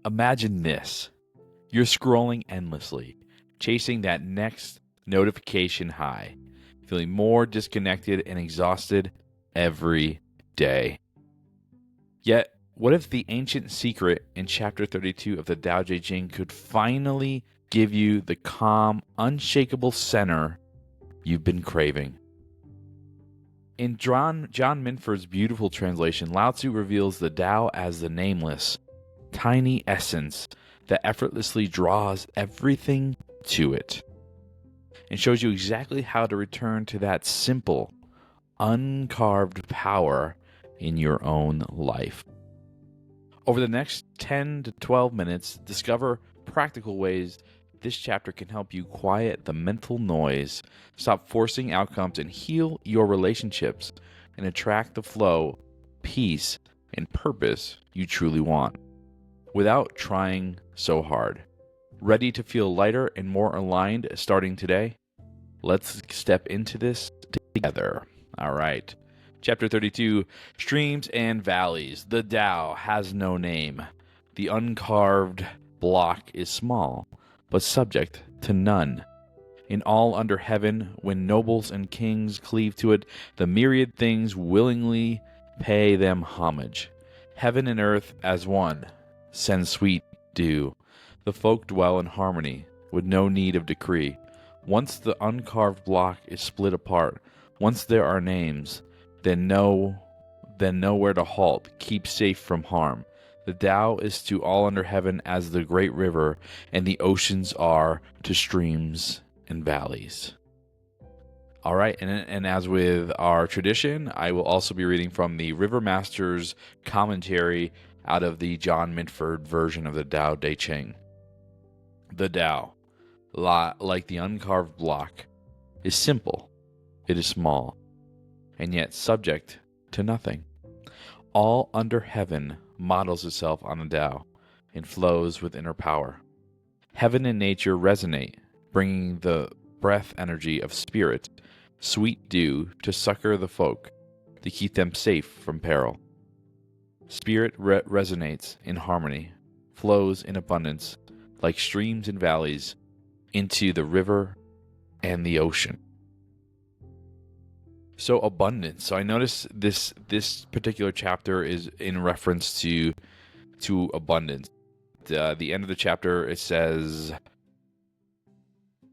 Imagine this. You're scrolling endlessly, chasing that next notification high, feeling more disconnected and exhausted every day. Yet, what if the ancient secret in chapter 32 of the Tao Te Ching could finally give you the calm, unshakable center you've been craving? In John Minford's beautiful translation, Lao Tzu reveals the Tao as the nameless, tiny essence that effortlessly draws everything to it, and shows you exactly how to return to that simple, uncarved power in your own life. Over the next 10 to 12 minutes, discover practical ways this chapter can help you quiet the mental noise, stop forcing outcomes, and heal your relationships and attract the flow, peace, and purpose you truly want without trying so hard. Ready to feel lighter and more aligned starting today? Let's step into this together. All right. Chapter 32, Streams and Valleys. The Tao has no name. The uncarved block is small, but subject to none. In all under heaven, when nobles and kings cleave to it, the myriad things willingly pay them homage. Heaven and earth as one send sweet dew. The folk dwell in harmony, with no need of decree. Once the uncarved block is split apart, once there are names, then know where to halt, keep safe from harm. The Tao is to all under heaven as the great river, and the oceans are to streams and valleys. All right, and as with our tradition, I will also be reading from the River Master's commentary out of the John Mitford version of the Tao Te Ching. The Tao, like the uncarved block, is simple, it is small, and yet subject to nothing. All under heaven models itself on the Tao and flows with inner power. Heaven and nature resonate, bringing the breath energy of spirit, sweet dew to succor the folk, to keep them safe from peril. Spirit resonates in harmony, flows in abundance, like streams and valleys, into the river and the ocean. So abundance. So I notice this particular chapter is in reference to abundance. The end of the chapter, it says,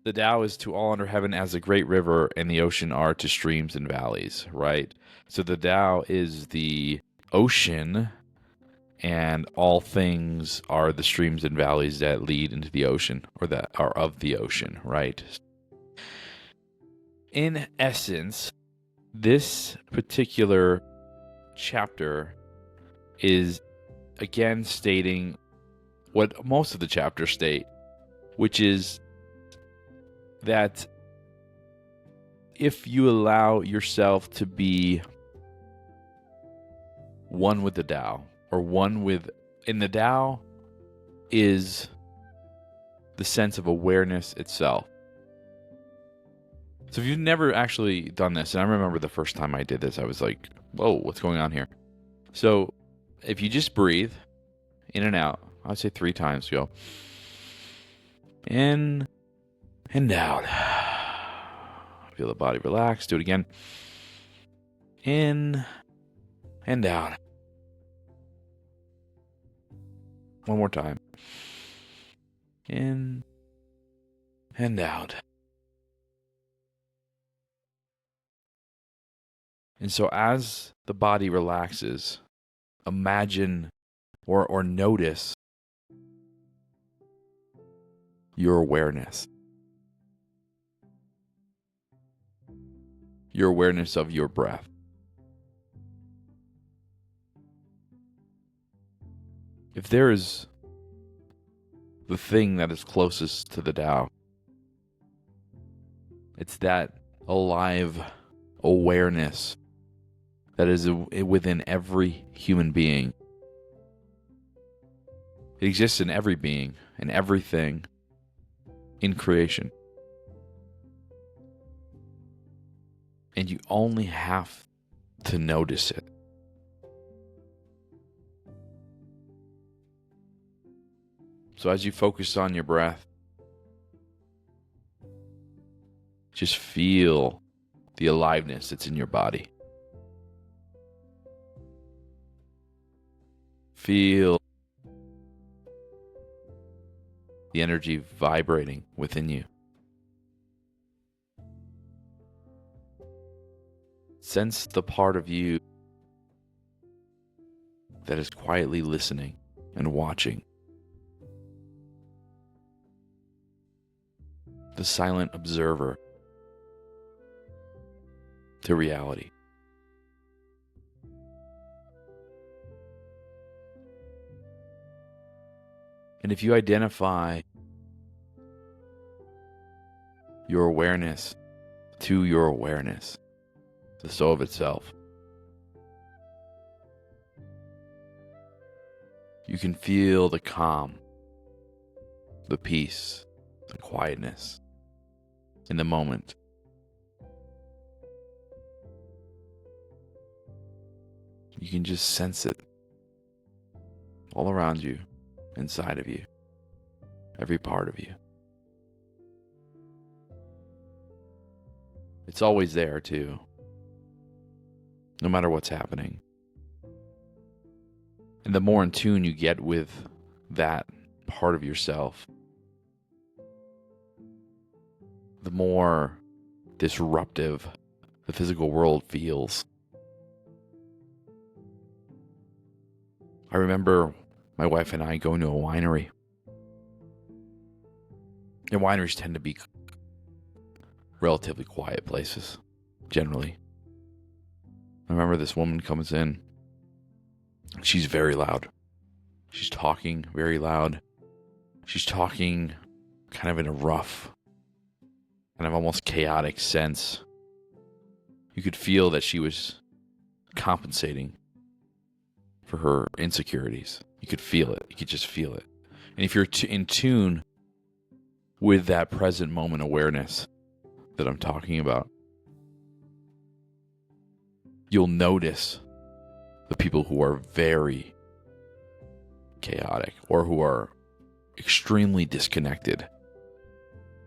the Tao is to all under heaven as the great river, and the ocean are to streams and valleys, right? So the Tao is the ocean, and all things are the streams and valleys that lead into the ocean, or that are of the ocean, right? In essence, this particular chapter is again stating what most of the chapters state, which is that if you allow yourself to be one with the Tao, or in the Tao is the sense of awareness itself. So if you've never actually done this, and I remember the first time I did this, I was like, whoa, what's going on here? So if you just breathe in and out, I would say 3 times, go in and out. Feel the body relax. Do it again. In and out. One more time. In and out. And so as the body relaxes, imagine or notice your awareness. Your awareness of your breath. If there is the thing that is closest to the Tao, it's that alive awareness that is within every human being. It exists in every being and everything in creation. And you only have to notice it. So as you focus on your breath, just feel the aliveness that's in your body. Feel the energy vibrating within you. Sense the part of you that is quietly listening and watching. The silent observer to reality. And if you identify your awareness to your awareness, the soul of itself, you can feel the calm, the peace, the quietness in the moment. You can just sense it all around you, inside of you, every part of you. It's always there too, no matter what's happening. And the more in tune you get with that part of yourself, the more disruptive the physical world feels. I remember my wife and I going to a winery. And wineries tend to be relatively quiet places, generally. I remember this woman comes in. She's very loud. She's talking very loud. She's talking kind of in a rough, kind of almost chaotic sense. You could feel that she was compensating for her insecurities. You could feel it. You could just feel it. And if you're in tune with that present moment awareness that I'm talking about, you'll notice the people who are very chaotic or who are extremely disconnected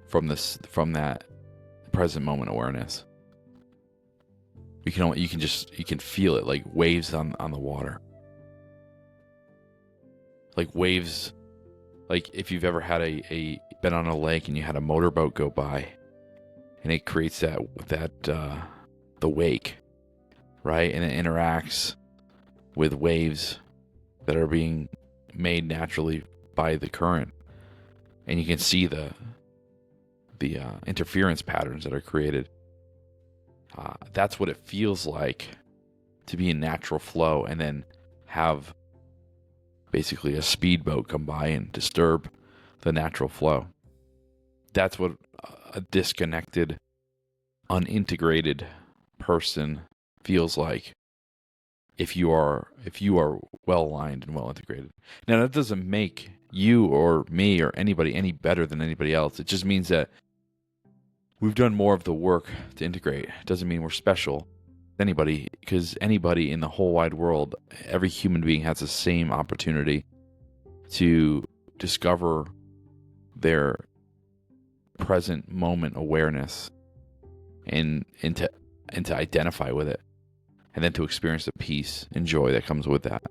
from that present moment awareness. You can feel it like waves on the water. Like waves, like if you've ever had been on a lake and you had a motorboat go by, and it creates the wake, right? And it interacts with waves that are being made naturally by the current, and you can see the interference patterns that are created. That's what it feels like to be in natural flow, and then have basically a speedboat come by and disturb the natural flow. That's what a disconnected, unintegrated person feels like if you are well aligned and well integrated. Now, that doesn't make you or me or anybody any better than anybody else. It just means that we've done more of the work to integrate. It doesn't mean we're special. Anybody, because anybody in the whole wide world, every human being has the same opportunity to discover their present moment awareness and to identify with it, and then to experience the peace and joy that comes with that.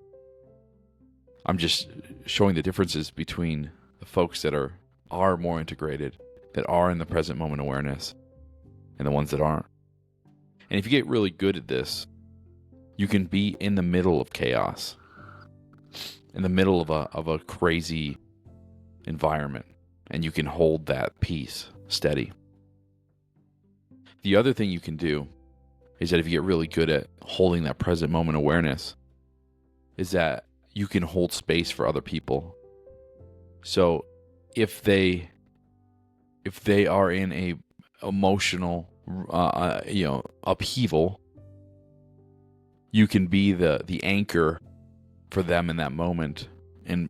I'm just showing the differences between the folks that are more integrated, that are in the present moment awareness, and the ones that aren't. And if you get really good at this, you can be in the middle of chaos, in the middle of a crazy environment, and you can hold that peace steady. The other thing you can do is that if you get really good at holding that present moment awareness, is that you can hold space for other people. So if they are in a emotional upheaval, you can be the anchor for them in that moment and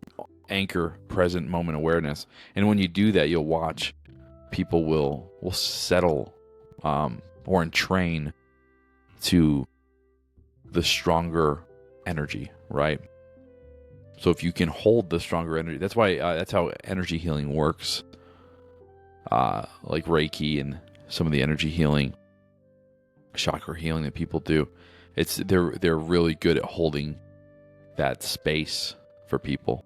anchor present moment awareness. And when you do that, you'll watch people will settle or entrain to the stronger energy, right? So if you can hold the stronger energy, that's why that's how energy healing works. Like Reiki and some of the energy healing, chakra healing that people do, they're really good at holding that space for people.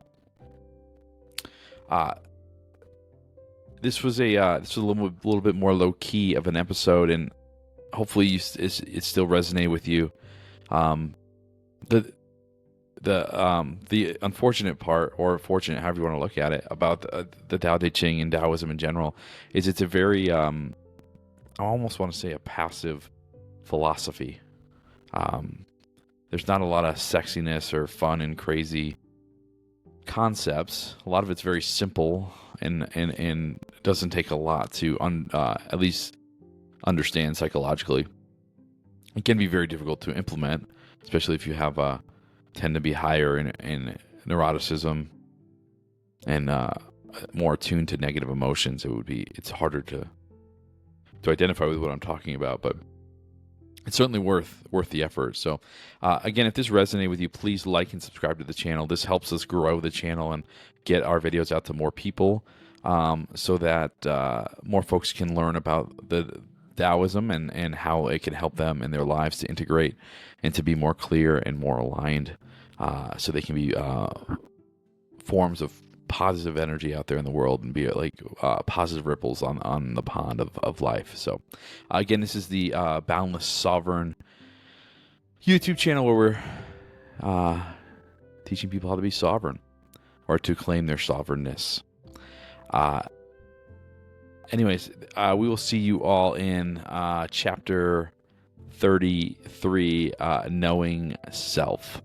This was a little bit more low key of an episode, and hopefully it still resonated with you. The unfortunate part, or fortunate, however you want to look at it, about the Tao Te Ching and Taoism in general, is it's a very I almost want to say a passive philosophy. There's not a lot of sexiness or fun and crazy concepts. A lot of it's very simple and doesn't take a lot to at least understand psychologically. It can be very difficult to implement, especially if you have tend to be higher in neuroticism and more attuned to negative emotions. It's harder to identify with what I'm talking about, but it's certainly worth the effort. So again, if this resonated with you, please like and subscribe to the channel. This helps us grow the channel and get our videos out to more people, so that more folks can learn about the Taoism and how it can help them in their lives to integrate and to be more clear and more aligned, so they can be forms of positive energy out there in the world and be like positive ripples on the pond of life. So again, this is the Boundless Sovereign YouTube channel where we're teaching people how to be sovereign or to claim their sovereignness. Anyways, we will see you all in chapter 33, Knowing Self.